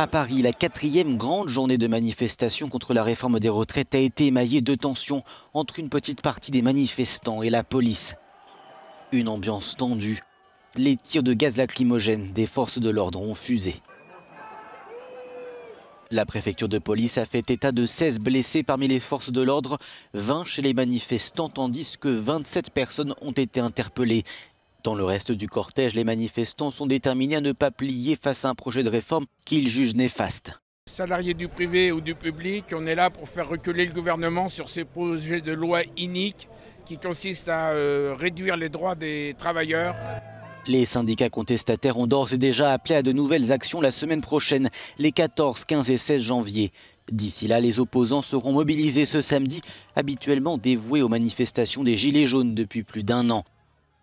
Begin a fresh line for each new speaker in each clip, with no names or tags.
À Paris, la 4e grande journée de manifestation contre la réforme des retraites a été émaillée de tensions entre une petite partie des manifestants et la police. Une ambiance tendue. Les tirs de gaz lacrymogène des forces de l'ordre ont fusé. La préfecture de police a fait état de 16 blessés parmi les forces de l'ordre, 20 chez les manifestants, tandis que 27 personnes ont été interpellées. Dans le reste du cortège, les manifestants sont déterminés à ne pas plier face à un projet de réforme qu'ils jugent néfaste.
Salariés du privé ou du public, on est là pour faire reculer le gouvernement sur ces projets de loi iniques qui consistent à réduire les droits des travailleurs.
Les syndicats contestataires ont d'ores et déjà appelé à de nouvelles actions la semaine prochaine, les 14, 15 et 16 janvier. D'ici là, les opposants seront mobilisés ce samedi, habituellement dévoués aux manifestations des Gilets jaunes depuis plus d'1 an.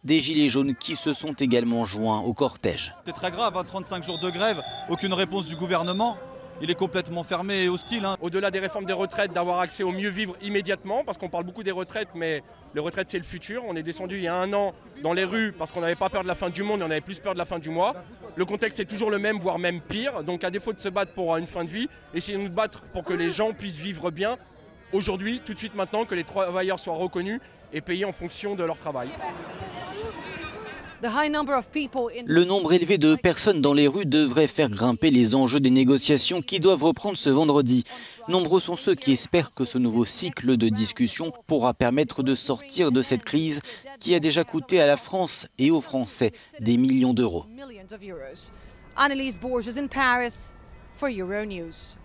Des Gilets jaunes qui se sont également joints au cortège.
C'est très grave, 35 jours de grève, aucune réponse du gouvernement. Il est complètement fermé et hostile.
Au-delà des réformes des retraites, d'avoir accès au mieux vivre immédiatement, parce qu'on parle beaucoup des retraites, mais les retraites c'est le futur. On est descendu il y a 1 an dans les rues parce qu'on n'avait pas peur de la fin du monde, on avait plus peur de la fin du mois. Le contexte est toujours le même, voire même pire. Donc à défaut de se battre pour une fin de vie, essayons de nous battre pour que les gens puissent vivre bien aujourd'hui, tout de suite maintenant, que les travailleurs soient reconnus et payés en fonction de leur travail.
Le nombre élevé de personnes dans les rues devrait faire grimper les enjeux des négociations qui doivent reprendre ce vendredi. Nombreux sont ceux qui espèrent que ce nouveau cycle de discussion pourra permettre de sortir de cette crise qui a déjà coûté à la France et aux Français des millions d'euros.
Annelise Borges in Paris for Euronews.